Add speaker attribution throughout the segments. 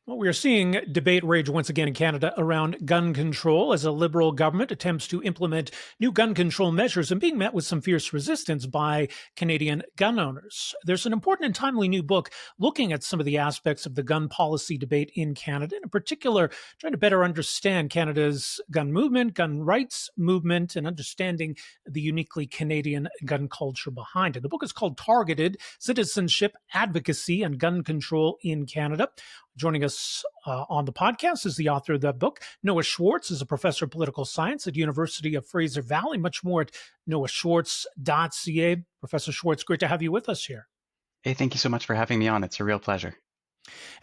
Speaker 1: Well, we are seeing debate rage once again in Canada around gun control as a Liberal government attempts to implement new gun control measures and being met with some fierce resistance by Canadian gun owners. There's an important and timely new book looking at some of the aspects of the gun policy debate in Canada, and in particular, trying to better understand Canada's gun movement, gun rights movement, and understanding the uniquely Canadian gun culture behind it. The book is called Targeted: Citizenship, Advocacy, and Gun Control in Canada. Joining us on the podcast is the author of that book. Noah Schwartz is a professor of political science at University of Fraser Valley. Much more at noahschwartz.ca. Professor Schwartz, great to have you with us here.
Speaker 2: Hey, thank you so much for having me on. It's a real pleasure.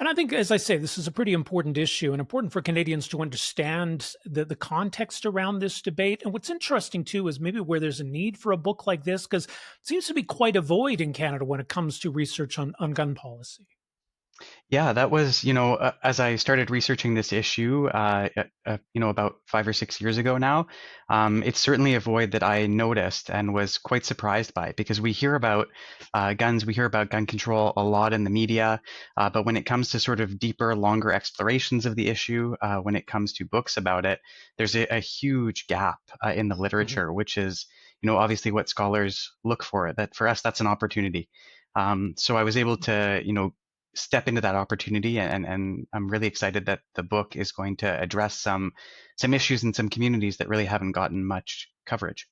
Speaker 1: And I think, as I say, this is a pretty important issue and important for Canadians to understand the context around this debate. And what's interesting, too, is maybe where there's a need for a book like this, because it seems to be quite a void in Canada when it comes to research on gun policy.
Speaker 2: Yeah, that was, as I started researching this issue, about 5 or 6 years ago now, it's certainly a void that I noticed and was quite surprised by because we hear about guns, we hear about gun control a lot in the media, but when it comes to sort of deeper, longer explorations of the issue, when it comes to books about it, there's a huge gap in the literature, which is, obviously what scholars look for. That for us, that's an opportunity. So I was able to, step into that opportunity, and I'm really excited that the book is going to address some issues in some communities that really haven't gotten much coverage.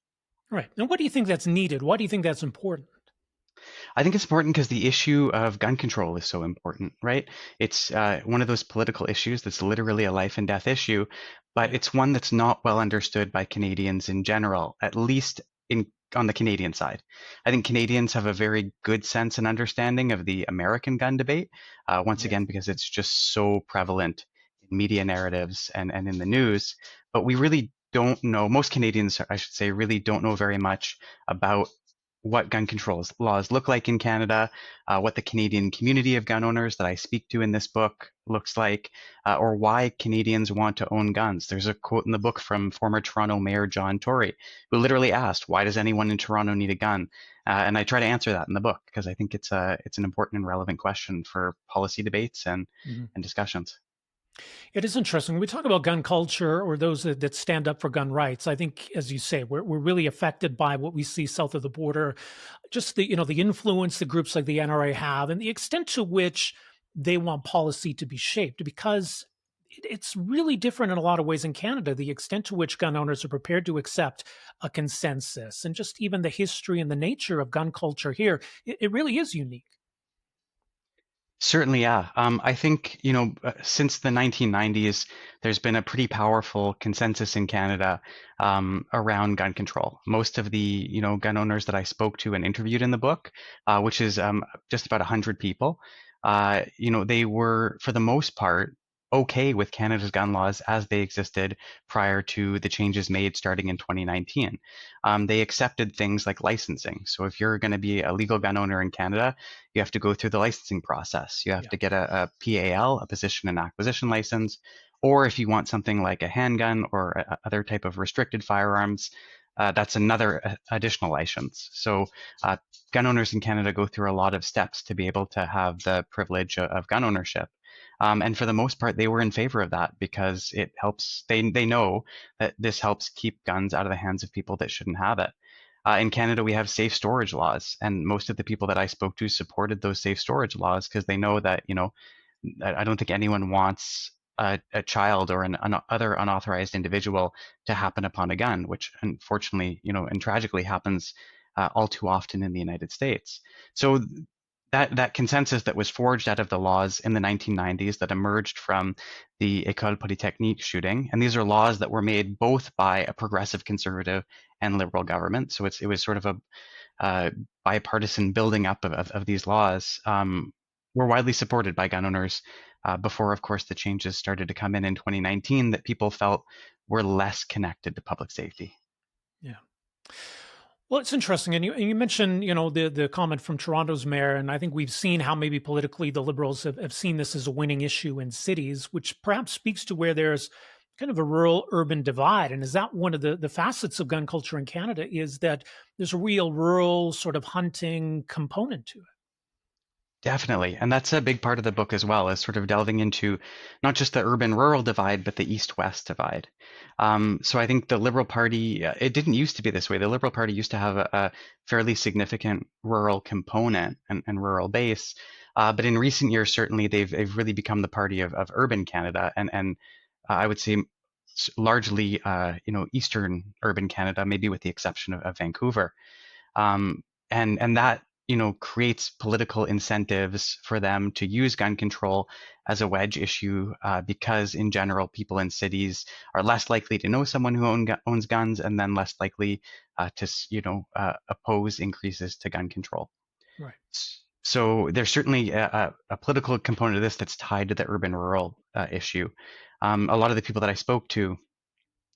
Speaker 1: Right. And what do you think that's needed? Why do you think that's important?
Speaker 2: I think it's important because the issue of gun control is so important, right? It's one of those political issues that's literally a life and death issue, but it's one that's not well understood by Canadians in general, at least on the Canadian side. I think Canadians have a very good sense and understanding of the American gun debate, once again, because it's just so prevalent in media narratives and in the news. But we really don't know, most Canadians, I should say, really don't know very much about what gun control laws look like in Canada, what the Canadian community of gun owners that I speak to in this book looks like, or why Canadians want to own guns. There's a quote in the book from former Toronto Mayor John Tory, who literally asked, "Why does anyone in Toronto need a gun?" And I try to answer that in the book because I think it's an important and relevant question for policy debates and discussions.
Speaker 1: It is interesting. When we talk about gun culture or those that stand up for gun rights, I think, as you say, we're really affected by what we see south of the border, just the influence that groups like the NRA have and the extent to which they want policy to be shaped, because it's really different in a lot of ways in Canada, the extent to which gun owners are prepared to accept a consensus, and just even the history and the nature of gun culture here. It really is unique.
Speaker 2: Certainly, yeah. I think, since the 1990s, there's been a pretty powerful consensus in Canada around gun control. Most of the, gun owners that I spoke to and interviewed in the book, which is just about 100 people, they were, for the most part, okay with Canada's gun laws as they existed prior to the changes made starting in 2019. They accepted things like licensing. So if you're going to be a legal gun owner in Canada, you have to go through the licensing process. You have to get a PAL, a position and acquisition license, or if you want something like a handgun or other type of restricted firearms, that's another additional license. So gun owners in Canada go through a lot of steps to be able to have the privilege of gun ownership. And for the most part, they were in favor of that because it helps. They know that this helps keep guns out of the hands of people that shouldn't have it. In Canada, we have safe storage laws, and most of the people that I spoke to supported those safe storage laws because they know that, I don't think anyone wants a child or an other unauthorized individual to happen upon a gun, which unfortunately, and tragically happens all too often in the United States. So that consensus that was forged out of the laws in the 1990s that emerged from the École Polytechnique shooting, and these are laws that were made both by a progressive conservative and liberal government. So it was sort of a bipartisan building up of these laws. Were widely supported by gun owners before, of course, the changes started to come in 2019 that people felt were less connected to public safety.
Speaker 1: Yeah. Well, it's interesting, and you mentioned, the comment from Toronto's mayor, and I think we've seen how maybe politically the Liberals have seen this as a winning issue in cities, which perhaps speaks to where there's kind of a rural-urban divide. And is that one of the facets of gun culture in Canada, is that there's a real rural sort of hunting component to it?
Speaker 2: Definitely. And that's a big part of the book as well, is sort of delving into not just the urban rural divide, but the east west divide. So I think the Liberal Party, it didn't used to be this way. The Liberal Party used to have a fairly significant rural component and rural base. But in recent years, certainly they've really become the party of urban Canada and I would say largely, Eastern urban Canada, maybe with the exception of Vancouver. um, and that creates political incentives for them to use gun control as a wedge issue, because in general people in cities are less likely to know someone who owns guns, and then less likely to oppose increases to gun control.
Speaker 1: Right.
Speaker 2: So there's certainly a political component of this that's tied to the urban rural issue. A lot of the people that I spoke to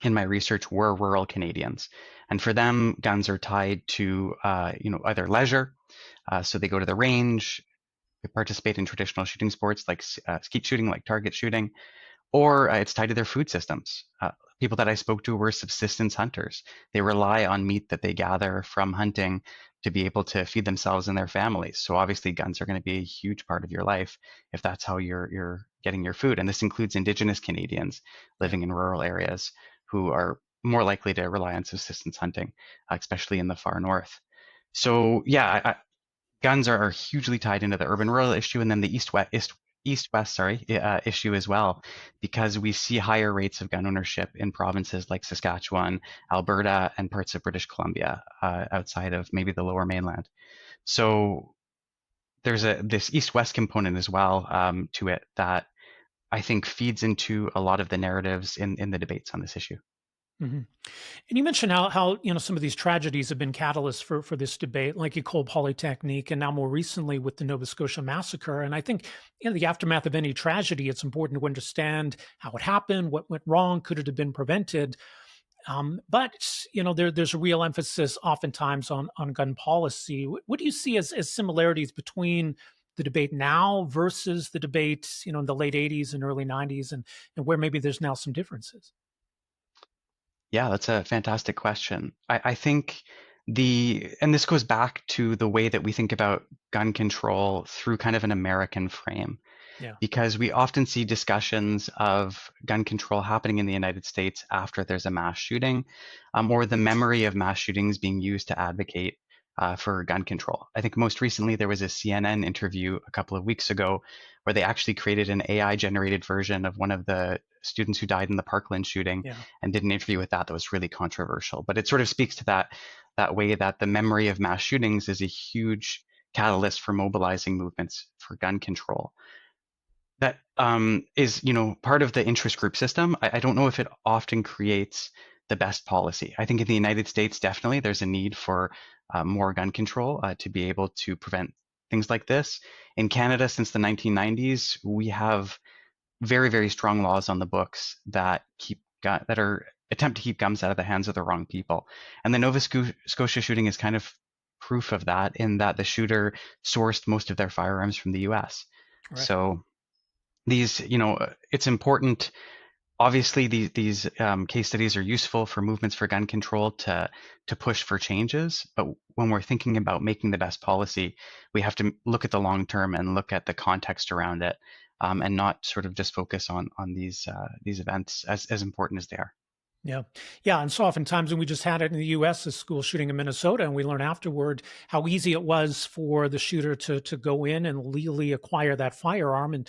Speaker 2: in my research were rural Canadians, and for them, guns are tied to either leisure, so they go to the range, they participate in traditional shooting sports like skeet shooting, like target shooting, or it's tied to their food systems. People that I spoke to were subsistence hunters. They rely on meat that they gather from hunting to be able to feed themselves and their families. So obviously, guns are going to be a huge part of your life if that's how you're getting your food. And this includes Indigenous Canadians
Speaker 1: Yeah.
Speaker 2: living in rural areas who are more likely to rely on subsistence hunting, especially in the far north. So yeah, guns are hugely tied into the urban rural issue, and then the east west, issue as well, because we see higher rates of gun ownership in provinces like Saskatchewan, Alberta, and parts of British Columbia, outside of maybe the lower mainland. So there's this east west component as well, to it, that I think feeds into a lot of the narratives in the debates on this issue.
Speaker 1: Hmm. And you mentioned how some of these tragedies have been catalysts for this debate, like Ecole Polytechnique, and now more recently with the Nova Scotia massacre. And I think in the aftermath of any tragedy, it's important to understand how it happened, what went wrong, could it have been prevented. But there's a real emphasis oftentimes on gun policy. What do you see as similarities between the debate now versus the debate in the late '80s and early '90s, and where maybe there's now some differences?
Speaker 2: Yeah, that's a fantastic question. I think and this goes back to the way that we think about gun control through kind of an American frame,
Speaker 1: Yeah.
Speaker 2: because we often see discussions of gun control happening in the United States after there's a mass shooting, or the memory of mass shootings being used to advocate for gun control. I think most recently there was a CNN interview a couple of weeks ago where they actually created an AI generated version of one of the students who died in the Parkland shooting
Speaker 1: Yeah.
Speaker 2: and did an interview with that was really controversial. But it sort of speaks to that way that the memory of mass shootings is a huge catalyst for mobilizing movements for gun control. That is, part of the interest group system. I don't know if it often creates the best policy. I think in the United States, definitely there's a need for more gun control to be able to prevent things like this. In Canada, since the 1990s, we have very, very strong laws on the books that that are attempt to keep guns out of the hands of the wrong people. And the Nova Scotia shooting is kind of proof of that, in that the shooter sourced most of their firearms from the U.S.
Speaker 1: Right.
Speaker 2: So these, it's important. Obviously, these case studies are useful for movements for gun control to push for changes. But when we're thinking about making the best policy, we have to look at the long term and look at the context around it, and not sort of just focus on these events as important as they are.
Speaker 1: Yeah. Yeah. And so oftentimes when we just had it in the US, a school shooting in Minnesota, and we learned afterward how easy it was for the shooter to go in and legally acquire that firearm. And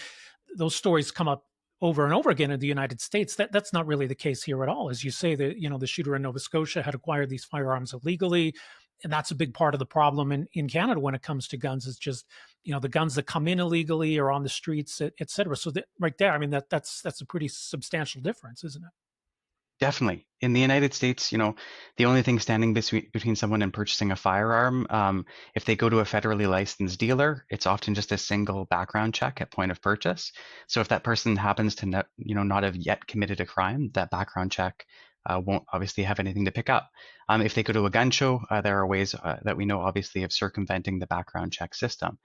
Speaker 1: those stories come up over and over again in the United States. That's not really the case here at all. As you say, that the shooter in Nova Scotia had acquired these firearms illegally. And that's a big part of the problem in Canada when it comes to guns, is just, the guns that come in illegally or on the streets, et cetera. So right there, I mean, that's a pretty substantial difference, isn't it?
Speaker 2: Definitely. In the United States, the only thing standing between someone and purchasing a firearm, if they go to a federally licensed dealer, it's often just a single background check at point of purchase. So if that person happens to not have yet committed a crime, that background check won't obviously have anything to pick up. If they go to a gun show, there are ways that we know obviously of circumventing the background check system.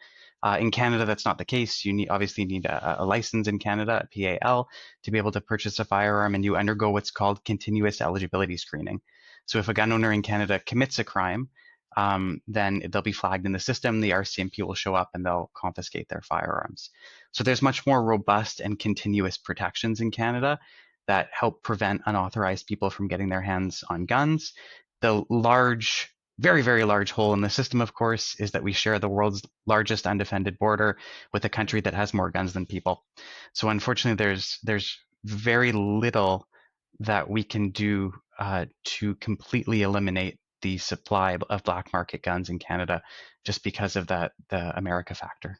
Speaker 2: In Canada, that's not the case. You obviously need a license in Canada, a PAL, to be able to purchase a firearm, and you undergo what's called continuous eligibility screening. So if a gun owner in Canada commits a crime, then they'll be flagged in the system. The RCMP will show up and they'll confiscate their firearms. So there's much more robust and continuous protections in Canada that help prevent unauthorized people from getting their hands on guns. The large, very, very large hole in the system, of course, is that we share the world's largest undefended border with a country that has more guns than people. So unfortunately, there's very little that we can do to completely eliminate the supply of black market guns in Canada, just because of the America factor.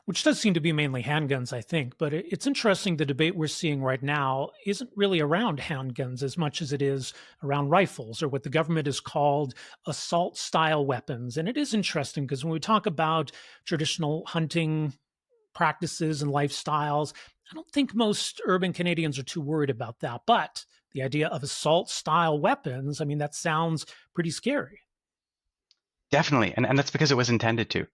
Speaker 1: Which does seem to be mainly handguns, I think. But it's interesting the debate we're seeing right now isn't really around handguns as much as it is around rifles or what the government has called assault style weapons. And it is interesting because when we talk about traditional hunting practices and lifestyles, I don't think most urban Canadians are too worried about that. But the idea of assault style weapons, I mean, that sounds pretty scary.
Speaker 2: Definitely, and that's because it was intended to.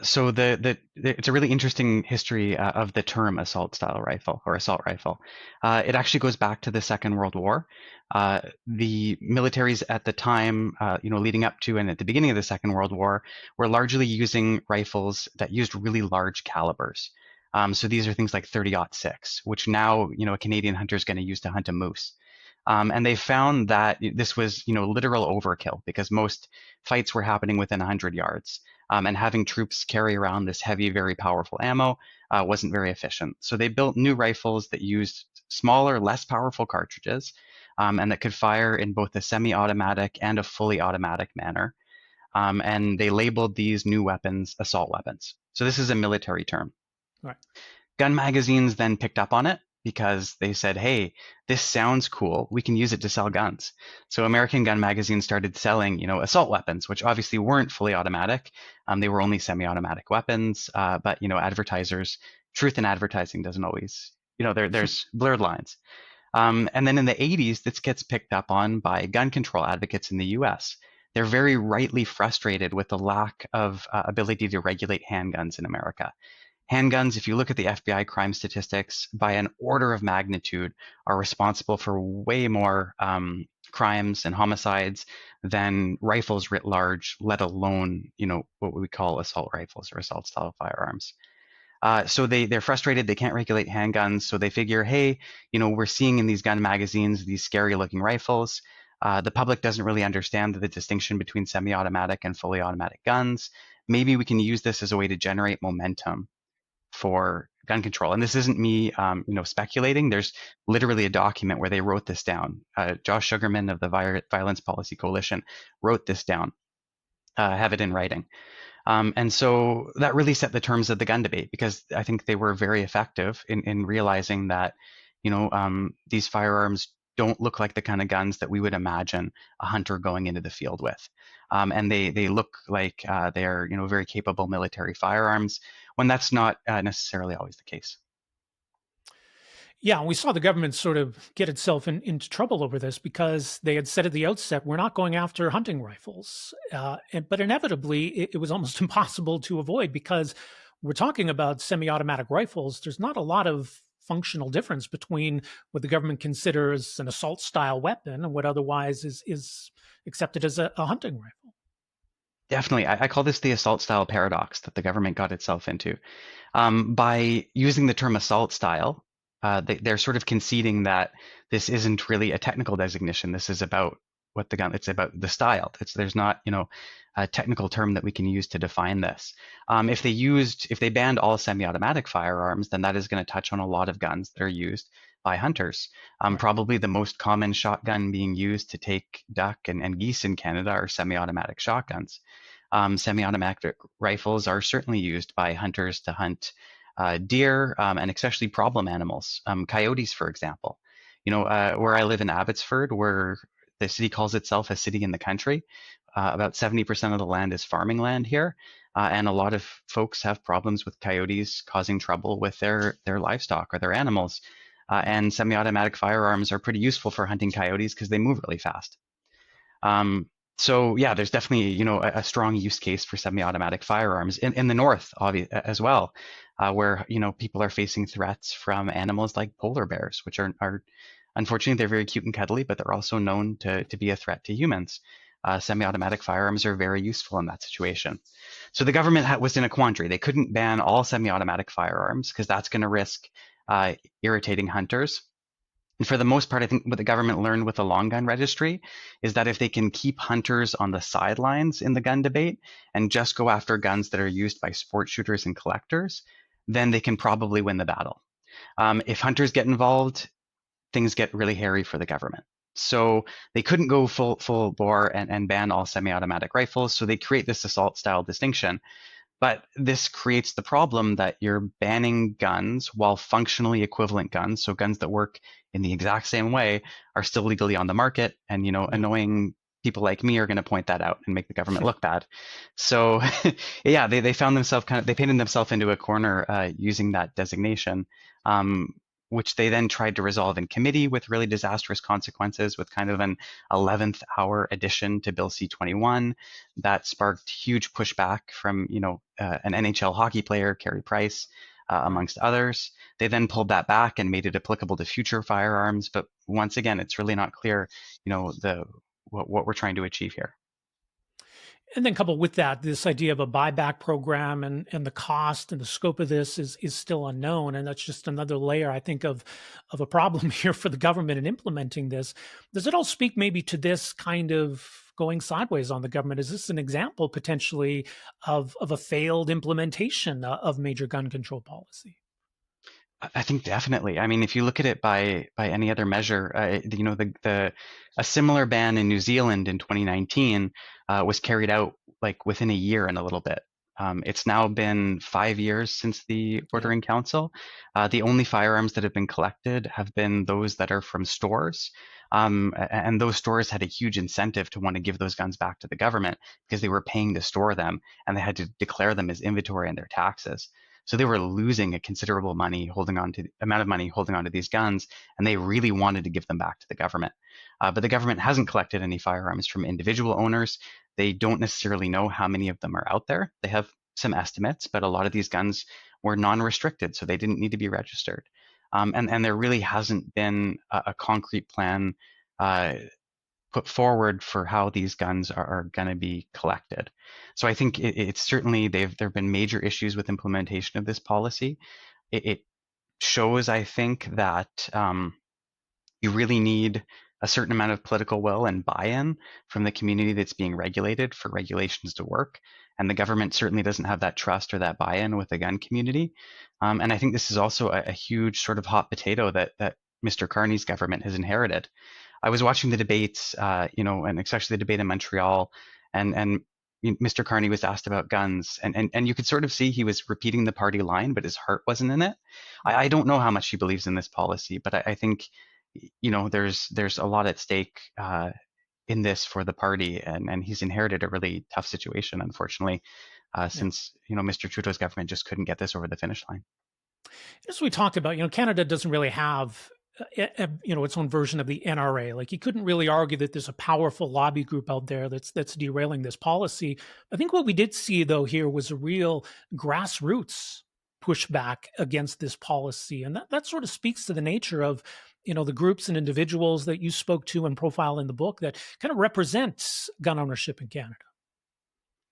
Speaker 2: So it's a really interesting history of the term assault style rifle or assault rifle. It actually goes back to the Second World War. The militaries at the time, leading up to and at the beginning of the Second World War, were largely using rifles that used really large calibers. So these are things like 30-06, which now a Canadian hunter is going to use to hunt a moose. And they found that this was, literal overkill because most fights were happening within 100 yards. And having troops carry around this heavy, very powerful ammo wasn't very efficient. So they built new rifles that used smaller, less powerful cartridges and that could fire in both a semi-automatic and a fully automatic manner. And they labeled these new weapons assault weapons. So this is a military term.
Speaker 1: Right.
Speaker 2: Gun magazines then picked up on it because they said, hey, this sounds cool. We can use it to sell guns. So American gun magazines started selling, assault weapons, which obviously weren't fully automatic. They were only semi-automatic weapons. But, advertisers, truth in advertising doesn't always, there's blurred lines. And then in the 80s, this gets picked up on by gun control advocates in the US. They're very rightly frustrated with the lack of ability to regulate handguns in America. Handguns, if you look at the FBI crime statistics, by an order of magnitude, are responsible for way more crimes and homicides than rifles writ large, let alone, what we call assault rifles or assault style firearms. So they're frustrated. They can't regulate handguns. So they figure, hey, we're seeing in these gun magazines these scary looking rifles. The public doesn't really understand the distinction between semi-automatic and fully automatic guns. Maybe we can use this as a way to generate momentum for gun control. And this isn't me, speculating. There's literally a document where they wrote this down. Josh Sugarman of the Violence Policy Coalition wrote this down, have it in writing. And so that really set the terms of the gun debate because I think they were very effective in realizing that, these firearms don't look like the kind of guns that we would imagine a hunter going into the field with. And they look like they're, very capable military firearms when that's not necessarily always the case.
Speaker 1: Yeah, we saw the government sort of get itself into trouble over this because they had said at the outset, we're not going after hunting rifles. But inevitably, it was almost impossible to avoid because we're talking about semi automatic rifles. There's not a lot of functional difference between what the government considers an assault style weapon and what otherwise is accepted as a hunting rifle.
Speaker 2: Definitely. I call this the assault style paradox that the government got itself into. By using the term assault style, they're sort of conceding that this isn't really a technical designation. This is about what the gun, it's about the style. There's not, a technical term that we can use to define this. If they banned all semi-automatic firearms, then that is going to touch on a lot of guns that are used by hunters.
Speaker 1: Right.
Speaker 2: Probably the most common shotgun being used to take duck and geese in Canada are semi-automatic shotguns. Semi-automatic rifles are certainly used by hunters to hunt deer and especially problem animals, coyotes, for example. Where I live in Abbotsford, where the city calls itself a city in the country, about 70% of the land is farming land here. And a lot of folks have problems with coyotes causing trouble with their livestock or their animals. And semi-automatic firearms are pretty useful for hunting coyotes because they move really fast. So yeah, there's definitely a strong use case for semi-automatic firearms in the north, as well, where people are facing threats from animals like polar bears, which are unfortunately they're very cute and cuddly, but they're also known to be a threat to humans. Semi-automatic firearms are very useful in that situation. So the government was in a quandary. They couldn't ban all semi-automatic firearms because that's going to risk irritating hunters. And for the most part, I think what the government learned with the long gun registry is that if they can keep hunters on the sidelines in the gun debate and just go after guns that are used by sport shooters and collectors, then they can probably win the battle. If hunters get involved, things get really hairy for the government. So they couldn't go full bore and ban all semi-automatic rifles. So they create this assault style distinction. But this creates the problem that you're banning guns while functionally equivalent guns, so guns that work in the exact same way, are still legally on the market. And
Speaker 1: Yeah.
Speaker 2: annoying people like me are going to point that out and make the government look bad. So yeah, they found themselves they painted themselves into a corner using that designation. Which they then tried to resolve in committee with really disastrous consequences, with kind of an 11th hour addition to Bill C-21 that sparked huge pushback from an NHL hockey player, Carey Price,
Speaker 1: Right.
Speaker 2: amongst others. They then pulled that back and made it applicable to future firearms. But once again, it's really not clear, the what we're trying to achieve here.
Speaker 1: And then coupled with that, this idea of a buyback program and the cost and the scope of this is still unknown. And that's just another layer, I think, of a problem here for the government in implementing this. Does it all speak maybe to this kind of going sideways on the government? Is this an example potentially of a failed implementation of major gun control policy?
Speaker 2: I think definitely. I mean, if you look at it by any other measure, the a similar ban in New Zealand in 2019 was carried out like within a year and a little bit. It's now been 5 years since the
Speaker 1: Yeah.
Speaker 2: Ordering Council. The only firearms that have been collected have been those that are from stores. And those stores had a huge incentive to want to give those guns back to the government because they were paying to store them and they had to declare them as inventory in their taxes. So they were losing a considerable amount of money holding on to these guns, and they really wanted to give them back to the government. But the government hasn't collected any firearms from individual owners. They don't necessarily know how many of them are out there. They have some estimates, but a lot of these guns were non-restricted, so they didn't need to be registered. And there really hasn't been a concrete plan uh, put forward for how these guns are going to be collected. So I think it's certainly there have been major issues with implementation of this policy. It shows, I think, that you really need a certain amount of political will and buy-in from the community that's being regulated for regulations to work. And the government certainly doesn't have that trust or that buy-in with the gun community. And I think this is also a huge sort of hot potato that Mr. Carney's government has inherited. I was watching the debates, and especially the debate in Montreal, and Mr. Carney was asked about guns, and you could sort of see he was repeating the party line, but his heart wasn't in it. I don't know how much he believes in this policy, but I think, there's a lot at stake in this for the party, and he's inherited a really tough situation, unfortunately,
Speaker 1: Yeah.
Speaker 2: since Mr. Trudeau's government just couldn't get this over the finish line.
Speaker 1: As we talked about, Canada doesn't really have its own version of the NRA. Like you couldn't really argue that there's a powerful lobby group out there that's derailing this policy. I think what we did see though here was a real grassroots pushback against this policy, and that sort of speaks to the nature of the groups and individuals that you spoke to and profile in the book that kind of represents gun ownership in Canada.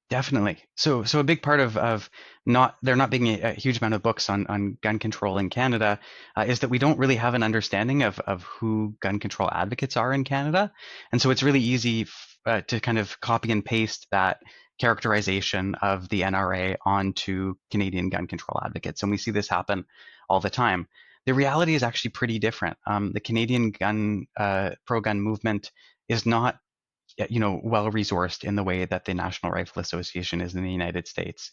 Speaker 2: Definitely. So a big part of not there not being a huge amount of books on gun control in Canada is that we don't really have an understanding of who gun control advocates are in Canada, and so it's really easy to kind of copy and paste that characterization of the NRA onto Canadian gun control advocates, and we see this happen all the time. The reality is actually pretty different. The Canadian gun pro-gun movement is not well resourced in the way that the National Rifle Association is in the United States.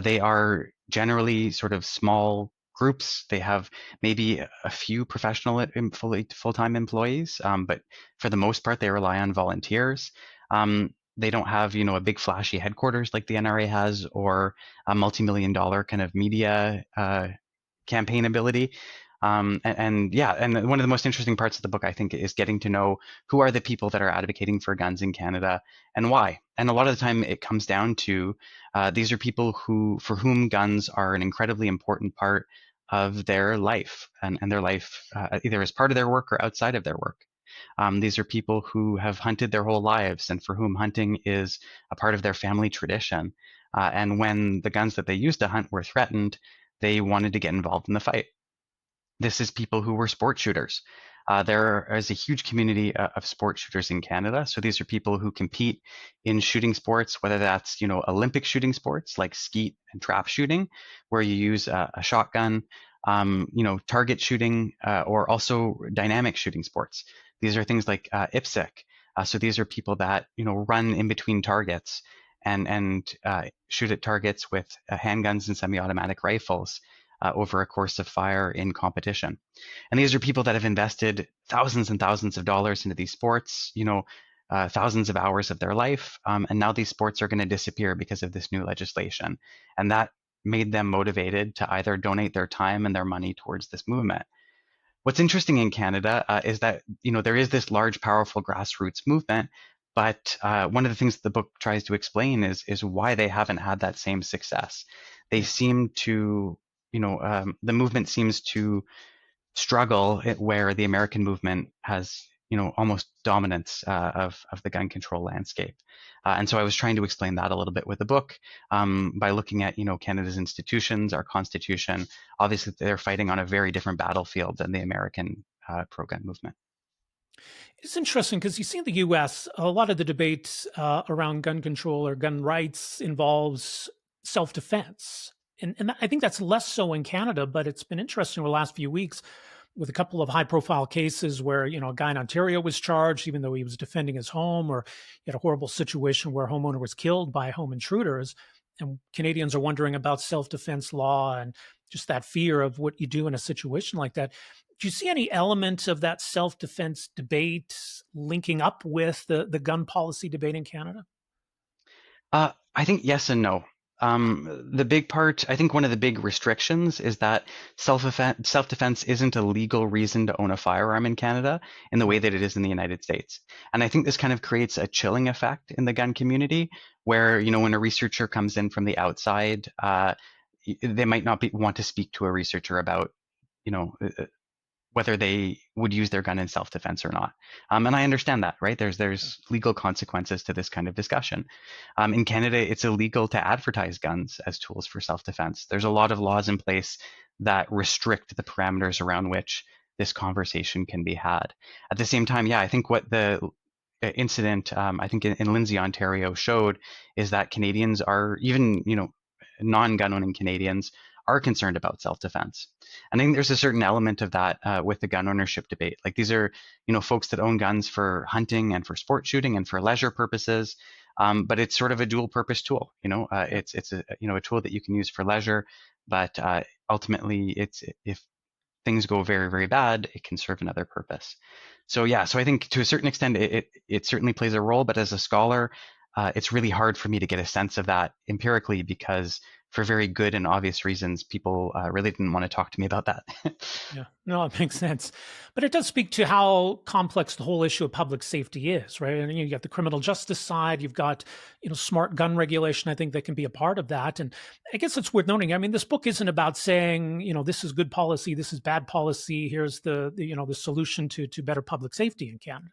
Speaker 2: They are generally sort of small groups. They have maybe a few professional full-time employees, but for the most part, they rely on volunteers. They don't have a big flashy headquarters like the NRA has, or a multi-million dollar kind of media campaign ability. And yeah, and one of the most interesting parts of the book, I think, is getting to know who are the people that are advocating for guns in Canada and why. And a lot of the time, it comes down to these are people for whom guns are an incredibly important part of their life and their life either as part of their work or outside of their work. These are people who have hunted their whole lives and for whom hunting is a part of their family tradition. And when the guns that they used to hunt were threatened, they wanted to get involved in the fight. This is people who were sport shooters. There is a huge community of sport shooters in Canada. So these are people who compete in shooting sports, whether that's Olympic shooting sports like skeet and trap shooting, where you use a shotgun, target shooting, or also dynamic shooting sports. These are things like IPSC. So these are people that run in between targets and shoot at targets with handguns and semi-automatic rifles over a course of fire in competition. And these are people that have invested thousands and thousands of dollars into these sports, thousands of hours of their life. And now these sports are going to disappear because of this new legislation. And that made them motivated to either donate their time and their money towards this movement. What's interesting in Canada is that there is this large, powerful grassroots movement, but one of the things that the book tries to explain is why they haven't had that same success. They
Speaker 1: Yeah.
Speaker 2: seem to, the movement seems to struggle where the American movement has, almost dominance of the gun control landscape. And so I was trying to explain that a little bit with the book by looking at, Canada's institutions, our constitution. Obviously, they're fighting on a very different battlefield than the American pro-gun movement.
Speaker 1: It's interesting because you see in the US, a lot of the debate around gun control or gun rights involves self defense. And I think that's less so in Canada, but it's been interesting over the last few weeks with a couple of high profile cases where, a guy in Ontario was charged, even though he was defending his home, or he had a horrible situation where a homeowner was killed by home intruders. And Canadians are wondering about self defense law and just that fear of what you do in a situation like that. Do you see any element of that self-defense debate linking up with the gun policy debate in Canada?
Speaker 2: I think yes and no. The big part, I think one of the big restrictions is that self-defense isn't a legal reason to own a firearm in Canada in the way
Speaker 1: Right.
Speaker 2: that it is in the United States. And I think this kind of creates a chilling effect in the gun community where, when a researcher comes in from the outside, they might not want to speak to a researcher about, you know, uh, whether they would use their gun in self-defense or not. And I understand that, right? There's legal consequences to this kind of discussion. In Canada, it's illegal to advertise guns as tools for self-defense. There's a lot of laws in place that restrict the parameters around which this conversation can be had. At the same time, yeah, I think what the incident, I think in Lindsay, Ontario, showed is that Canadians are even, non-gun owning Canadians are concerned about self-defense. And I think there's a certain element of that with the gun ownership debate. Like these are, folks that own guns for hunting and for sport shooting and for leisure purposes. But it's sort of a dual purpose tool.
Speaker 1: Yeah.
Speaker 2: It's a tool that you can use for leisure, but ultimately, it's if things go very, very bad, it can serve another purpose. So yeah, so I think to a certain extent, it certainly plays a role. But as a scholar, it's really hard for me to get a sense of that empirically because, for very good and obvious reasons, people really didn't want to talk to me about that.
Speaker 1: Yeah, no, it makes sense. But it does speak to how complex the whole issue of public safety is, right? And you got the criminal justice side, you've got, smart gun regulation, I think that can be a part of that. And I guess it's worth noting, I mean, this book isn't about saying, this is good policy, this is bad policy, here's the solution to better public safety in Canada.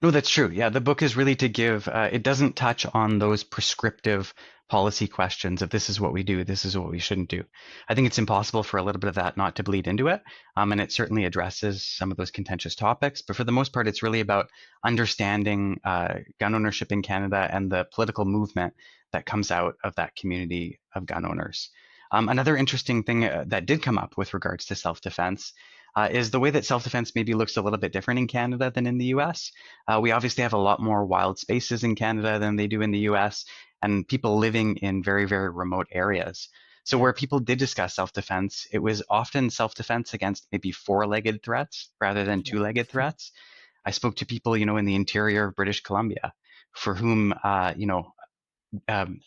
Speaker 2: No, that's true. Yeah, the book is really to give, it doesn't touch on those prescriptive policy questions of this is what we do, this is what we shouldn't do. I think it's impossible for a little bit of that not to bleed into it. And it certainly addresses some of those contentious topics. But for the most part, it's really about understanding gun ownership in Canada and the political movement that comes out of that community of gun owners. Another interesting thing that did come up with regards to self-defense is the way that self-defense maybe looks a little bit different in Canada than in the US. We obviously have a lot more wild spaces in Canada than they do in the US, and people living in very, very remote areas. So
Speaker 1: Yeah.
Speaker 2: where people did discuss self-defense, it was often self-defense against maybe four-legged threats rather than
Speaker 1: Yeah.
Speaker 2: two-legged threats. I spoke to people, in the interior of British Columbia for whom, um,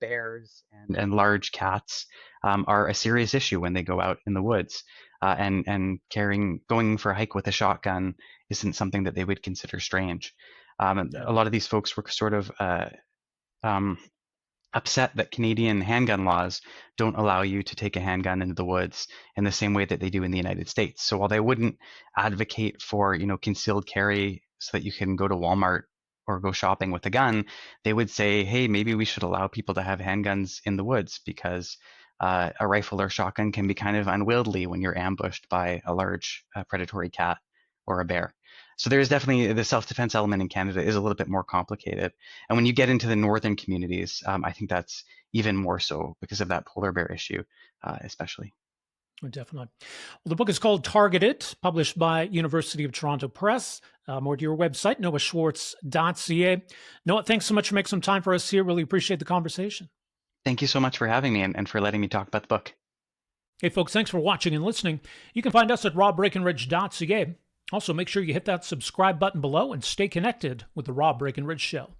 Speaker 2: bears and large cats are a serious issue when they go out in the woods. And going for a hike with a shotgun isn't something that they would consider strange.
Speaker 1: Yeah.
Speaker 2: A lot of these folks were sort of um, upset that Canadian handgun laws don't allow you to take a handgun into the woods in the same way that they do in the United States. So while they wouldn't advocate for, concealed carry so that you can go to Walmart or go shopping with a gun, they would say, hey, maybe we should allow people to have handguns in the woods because a rifle or shotgun can be kind of unwieldy when you're ambushed by a large predatory cat or a bear. So there is definitely the self-defense element in Canada is a little bit more complicated. And when you get into the northern communities, I think that's even more so because of that polar bear issue, especially.
Speaker 1: Oh, definitely. Well, the book is called Targeted, published by University of Toronto Press. More to your website, noahschwartz.ca. Noah, thanks so much for making some time for us here. Really appreciate the conversation.
Speaker 2: Thank you so much for having me and for letting me talk about the book.
Speaker 1: Hey, folks, thanks for watching and listening. You can find us at robbreakenridge.ca. Also, make sure you hit that subscribe button below and stay connected with The Rob Breakenridge Show.